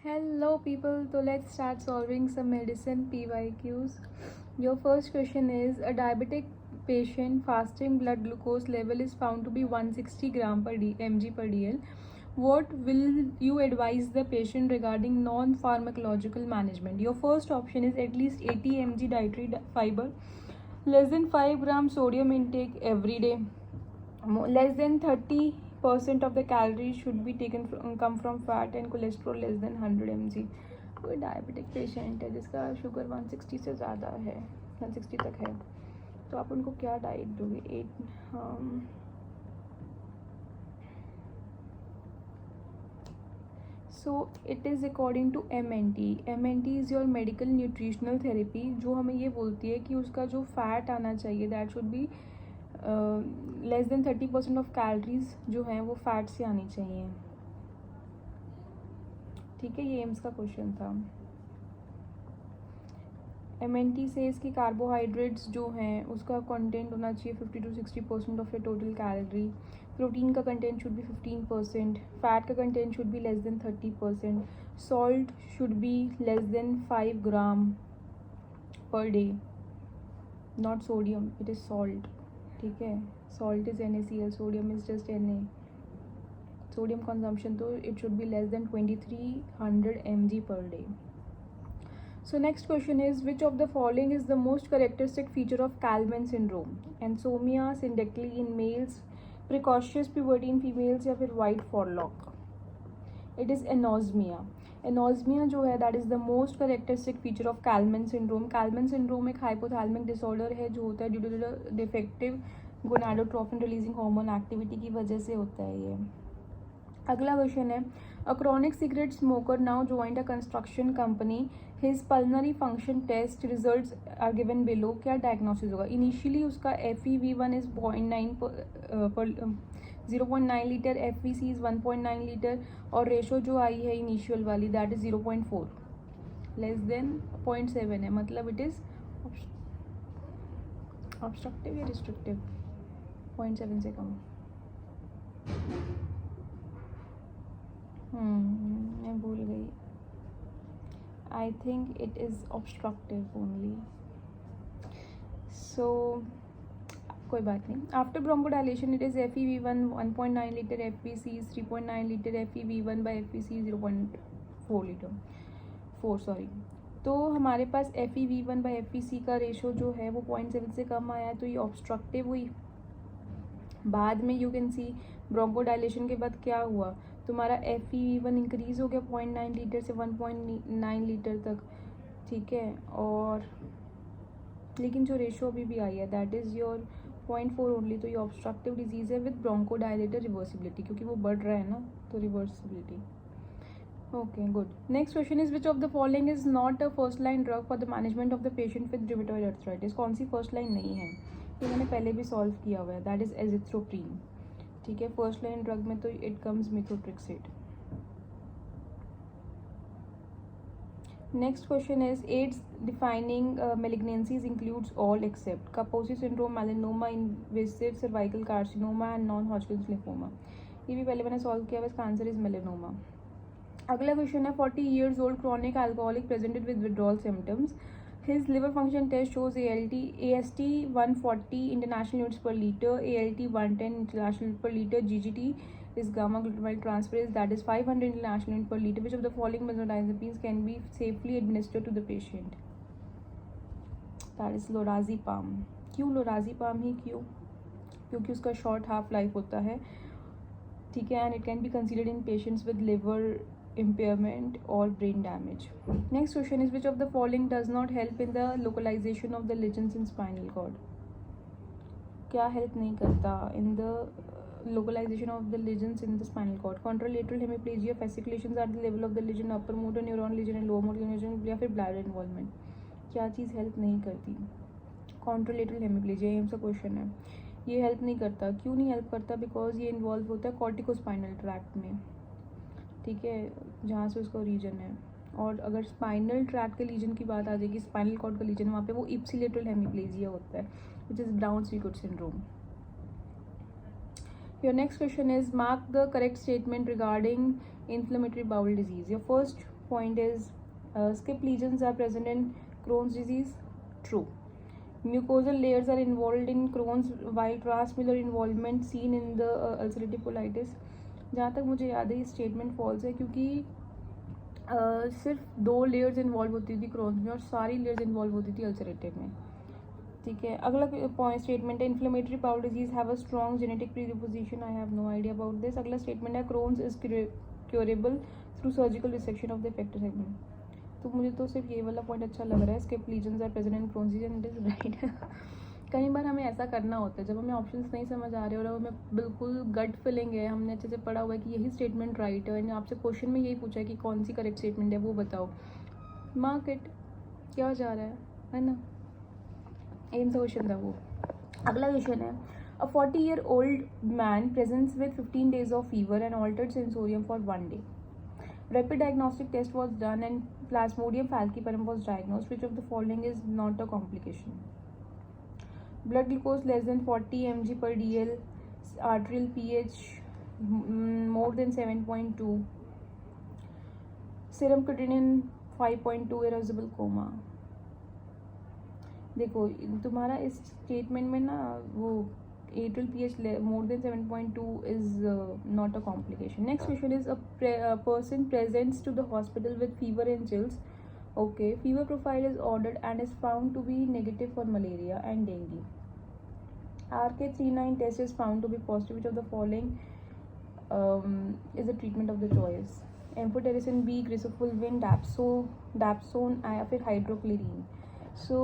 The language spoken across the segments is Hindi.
Hello people, so let's start solving some medicine PYQs. Your first question is, a diabetic patient fasting blood glucose level is found to be 160 gram per mg per dl. What will you advise the patient regarding non-pharmacological management? Your first option is at least 80 mg dietary fiber, less than 5 gram sodium intake every day, less than 30% of the calories should be taken come from fat, and cholesterol less than 100 mg. कोई डायबिटिक पेशेंट है जिसका शुगर 160 से ज़्यादा है, 160 तक है, तो आप उनको क्या डाइट दोगे? So it is according to MNT. MNT is your medical nutritional therapy, जो हमें ये बोलती है कि उसका जो फैट आना चाहिए that should be less than 30% of calories जो हैं वो फैट से आनी चाहिए. ठीक है, ये एम्स का क्वेश्चन था. MNT से इसकी कार्बोहाइड्रेट्स जो हैं उसका कंटेंट होना चाहिए 50 to 60% of your total calorie. Protein का कंटेंट शुड बी 15%. फैट का content should be less than 30%. Salt should be less than 5 gram per day. Not sodium, it is salt. ठीक है, salt is NaCl, sodium is just Na. Sodium consumption तो it should be less than 2300 mg per day. So next question is, which of the following is the most characteristic feature of Kallmann syndrome? Anosmia syndactyly in males, precocious puberty in females, या फिर white forelock? It is anosmia. Anosmia जो है that is the most characteristic feature of Kallmann syndrome. Kallmann syndrome एक hypothalamic disorder है जो होता है due to the defective gonadotropin releasing hormone activity की वजह से होता है ये. अगला क्वेश्चन है, a chronic cigarette smoker now joined a construction company, his pulmonary function test results are given below. क्या डायग्नोसिस होगा? इनिशियली उसका FeV1 is 0.9 litre, FVC is 1.9 litre, और रेशो जो आई है इनिशियल वाली दैट इज 0.4, लेस देन 0.7 है, मतलब इट इज ऑब्स्ट्रक्टिव या रिस्ट्रिक्टिव. 0.7 से कम. मैं भूल गई. I think it is obstructive only. So कोई बात नहीं. After bronchodilation it is FeV1 1.9 litre, FVC is 3.9 litre, FeV1 by FVC 0.4 litre 4 sorry. तो हमारे पास FeV1 बाई FVC का रेशो जो है वो 0.7 से कम आया, तो ये ऑब्स्ट्रक्टिव हुई. बाद में यू कैन सी ब्रोंकोडाइलेशन के बाद क्या हुआ, तुम्हारा FeV1 इंक्रीज हो गया 0.9 लीटर से 1.9 लीटर तक. ठीक है, और लेकिन जो रेशो अभी भी आई है दैट इज़ योर 0.4 ओनली, तो ये ऑब्स्ट्रक्टिव डिजीज़ है विद ब्रोंकोडाइलेटर रिवर्सिबिलिटी, क्योंकि वो बढ़ रहा है ना, तो reversibility. Okay good. Next question is, which of the following is not a first line drug for the management of the patient with rheumatoid arthritis? कौन सी फर्स्ट लाइन नहीं है? ये मैंने पहले भी सॉल्व किया हुआ है, दैट इज एजिथ्रोप्रीन. ठीक है, फर्स्ट लाइन ड्रग में तो it comes methotrexate. Next question is, AIDS defining malignancies includes all except Kaposi syndrome, melanoma, invasive cervical carcinoma and non-Hodgkin's lymphoma. ये भी पहले मैंने सॉल्व किया हुआ, इसका आंसर इज मेलेनोमा. अगला क्वेश्चन है, 40 years old chronic alcoholic presented with withdrawal symptoms. His liver function test shows AST 140 international units per liter, ALT 110 international per liter, GGT is gamma glutamate transferase that is 500 international units per liter. Which of the following benzodiazepines can be safely administered to the patient? That is lorazepam. क्यों lorazepam ही क्यों? क्योंकि उसका शॉर्ट हाफ लाइफ होता है. ठीक है, and it can be considered in patients with liver impairment or brain damage. Next question is, which of the following does not help in the localization of the lesions in spinal cord? क्या हेल्प नहीं करता in the localization of the lesions in the spinal cord? Contralateral hemiplegia, fasciculations at the level of the lesion, upper motor neuron lesion and lower motor neuron, या फिर bladder involvement? क्या चीज़ हेल्प नहीं करती? Contralateral hemiplegia, ये सा क्वेश्चन है. ये हेल्प नहीं करता. क्यों नहीं हेल्प करता? बिकॉज ये इन्वॉल्व होता है कॉर्टिकोस्पाइनल ट्रैक्ट में. ठीक है, जहाँ से उसका रीजन है. और अगर स्पाइनल ट्रैक्ट के लीजन की बात आ जाएगी, स्पाइनल कॉर्ड का लीजन, वहाँ पे वो इप्सिलेटरल हेमिप्लेजिया होता है, which is Brown Sequard syndrome. Your next question is, mark the correct statement regarding inflammatory bowel disease. Your first point is skip lesions are present in Crohn's disease. True. Mucosal layers are involved in Crohn's while transmural involvement seen in the ulcerative colitis. जहाँ तक मुझे याद है ये स्टेटमेंट फॉल्स है, क्योंकि सिर्फ 2 लेयर्स इन्वॉल्व होती थी Crohn's में और सारी लेयर्स इन्वॉल्व होती थी अल्सरेटिव में. ठीक है, अगला पॉइंट स्टेटमेंट है inflammatory bowel disease have a strong genetic predisposition. I have no idea about this. अगला स्टेटमेंट है Crohn's is curable through surgical resection of the affected segment. तो मुझे तो सिर्फ ये वाला पॉइंट अच्छा लग रहा है, skip lesions are present in Crohn's disease and it is right. कई बार हमें ऐसा करना होता है जब हमें ऑप्शंस नहीं समझ आ रहे और हमें बिल्कुल गट फीलिंग है, हमने अच्छे से पढ़ा हुआ है कि यही स्टेटमेंट राइट है, और आपसे क्वेश्चन में यही पूछा है कि कौन सी करेक्ट स्टेटमेंट है वो बताओ, मार्क इट. क्या जा रहा है ना. एम सा क्वेश्चन था वो. अगला क्वेश्चन है अ 40-year-old man presents with 15 days of fever and altered sensorium for 1 day. Rapid diagnostic test was done and Plasmodium falciparum was diagnosed. Which of the following is not a complication? Blood glucose less than 40 mg per dl, arterial pH more than 7.2, serum creatinine 5.2, irreversible coma. देखो तुम्हारा इस स्टेटमेंट में ना वो atrial pH more than 7.2 is not a complication. Next question is a person presents to the hospital with fever and chills. Okay, fever profile is ordered and is found to be negative for malaria and dengue. RK39 test is found to be positive. Which of the following is the treatment of the choice? Amphotericin B, Grisofulvin, Dapsone या फिर हाइड्रोक्लोरीन. सो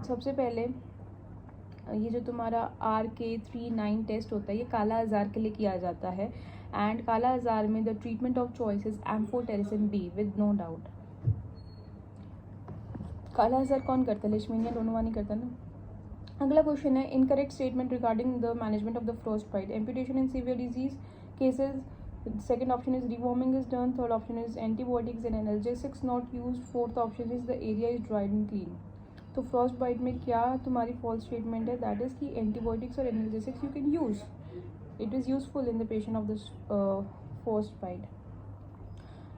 सबसे पहले ये जो तुम्हारा RK39 टेस्ट होता है ये काला आजार के लिए किया जाता है, एंड काला आजार में the treatment of choice is amphotericin B with no doubt. Kala azar कौन करता है? लेशमीनिया डोनोवा नहीं करता ना. अगला क्वेश्चन है incorrect statement regarding the management of the frostbite. Amputation in severe disease cases. Second option is rewarming is done. Third option is antibiotics and analgesics not used. Fourth option is the area is dried and clean. तो फ्रॉस्ट बाइट में क्या तुम्हारी फॉल्स स्टेटमेंट है? दैट इज़ कि एंटीबायोटिक्स और analgesics you can use. It is useful in the patient of this frostbite.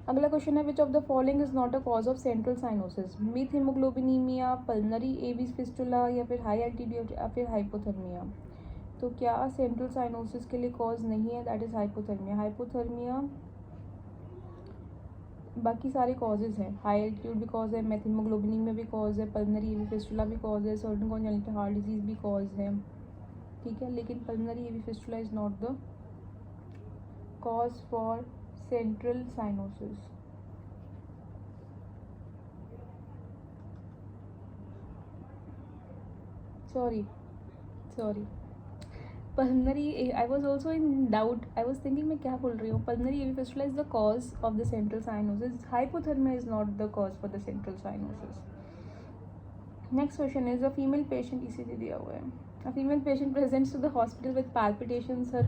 अगला क्वेश्चन है which of the following is not a cause of central cyanosis. Methaemoglobinaemia, pulmonary AV fistula या फिर हाई एल्टीट्यूड या फिर हाइपोथर्मिया. तो क्या सेंट्रल साइनोसिस के लिए कॉज नहीं है? That is hypothermia. हाइपोथर्मिया बाकी सारे कॉजेज़ हैं. हाई एल्टीट्यूड भी कॉज है, मेथिमोग्लोबिनीमिया भी कॉज है, पल्मनरी एवी फिस्टुला भी कॉज है, सर्टेन कॉन्जेनिटल हार्ट डिजीज़ भी कॉज है. ठीक है, लेकिन pulmonary AV fistula is not the cause for central cyanosis. Sorry pulmonary, I was also in doubt. I was thinking मैं क्या बोल रही हूँ. pulmonary AV fistula is the cause of the central cyanosis. Hypothermia is not the cause for the central cyanosis. Next question is a female patient, ECG दिया हुआ है. A female patient presents to the hospital with palpitations. Her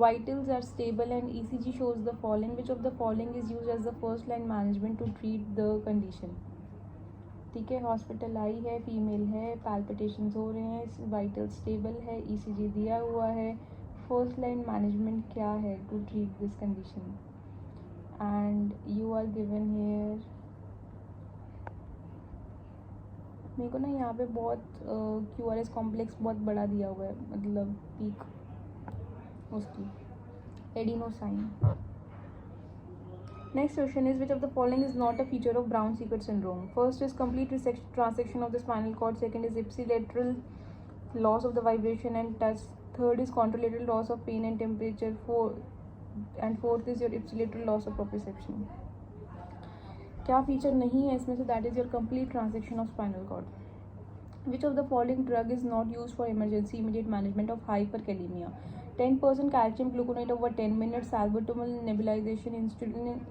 vitals are stable and ECG shows the following. Which of the following is used as the first line management to treat the condition? ठीक है, हॉस्पिटल आई है, फीमेल है, पैल्पिटेशंस हो रहे हैं, वाइटल स्टेबल है, ईसीजी दिया हुआ है. फर्स्ट लाइन मैनेजमेंट क्या है to treat this condition? And you are given here. मेरे को ना यहाँ पे बहुत QRS कॉम्प्लेक्स बहुत बड़ा दिया हुआ है, मतलब पीक उसकी adenosine. Next question is which of the following is not a feature of Brown-Sequard syndrome? First is complete transection of the spinal cord. Second is ipsilateral loss of the vibration and touch. Third is contralateral loss of pain and temperature. Fourth is your ipsilateral loss of proprioception. क्या फीचर नहीं है इसमें से? That is your complete transection of spinal cord. Which of the following drug is not used for emergency immediate management of hyperkalemia? 10% calcium gluconate over 10 minutes, salbutamol nebulization,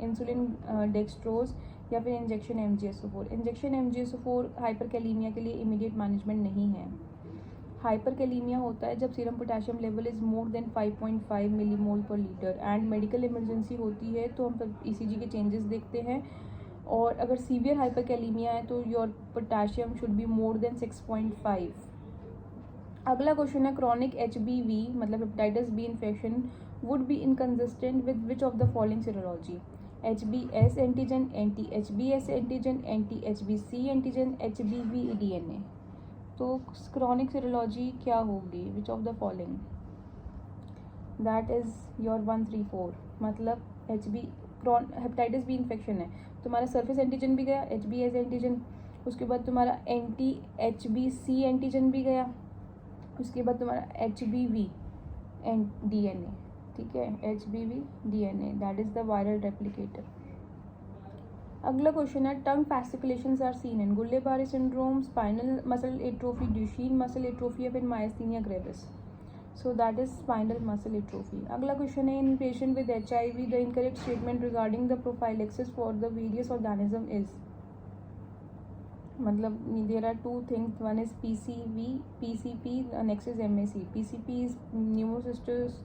insulin dextrose या फिर इंजेक्शन MgSO4. इंजेक्शन MgSO4 हाइपरकैलीमिया के लिए इमीडिएट मैनेजमेंट नहीं है. हाइपरकैलीमिया होता है जब serum potassium level is more than 5.5 millimole पर लीटर एंड मेडिकल इमरजेंसी होती है तो हम ECG के चेंजेस देखते हैं. और अगर सीवियर हाइपरकैलीमिया है तो your potassium should be more than 6.5. अगला क्वेश्चन है क्रॉनिक HBV मतलब hepatitis B infection would be inconsistent with which of the following serology? HBs antigen, anti HBs antigen, anti HBc antigen, HBV DNA। तो क्रॉनिक सीरोलॉजी क्या होगी? Which of the following? That is your 134। मतलब हेपेटाइटिस बी इन्फेक्शन है, तुम्हारा सरफेस एंटीजन भी गया, HBs एंटीजन, उसके बाद तुम्हारा एंटी HBc एंटीजन भी गया, उसके बाद तुम्हारा HBV DNA, ठीक है, HBV DNA, that is the viral replicator. अगला क्वेश्चन है tongue fasciculations are seen in Guillain Barre syndrome, spinal muscle atrophy, Duchenne muscle atrophy या फिर myasthenia gravis. So that is spinal muscle atrophy. अगला क्वेश्चन है in patient with HIV the incorrect statement regarding the prophylaxis for the various organism is, मतलब there are two things, one is PCP, next is MAC। PCP is pneumocystis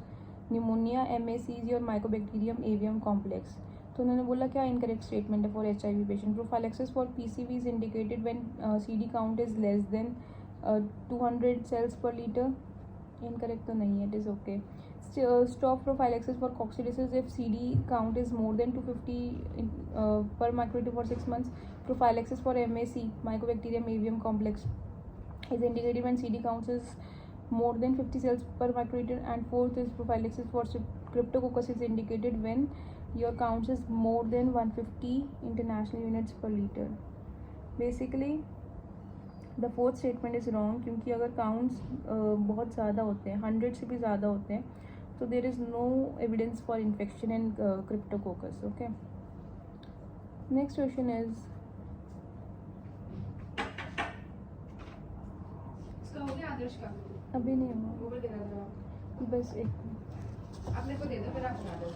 pneumonia, MAC is your mycobacterium avium complex. तो उन्होंने बोला क्या इनकरेक्ट स्टेटमेंट है for HIV patient? Prophylaxis for PCV is indicated when CD count is less than 200 cells per liter। Incorrect तो नहीं है, it is okay. Stop prophylaxis for coccidiosis if CD count is more than 250 per microliter for 6 months। Prophylaxis for MAC Mycobacterium avium complex is indicated when CD counts is more than 50 cells per microliter, and fourth is prophylaxis for Cryptococcus is indicated when your counts is more than 150 international units per liter। Basically the fourth statement is wrong, क्योंकि अगर काउंट्स बहुत ज़्यादा होते हैं, 100 से भी ज़्यादा होते हैं, तो there is no evidence for infection in cryptococcus. Okay, next question is Adarsh का अभी नहीं हुआ, गूगल के द्वारा बस एक अपने को दे दो फिर आप सुना दो।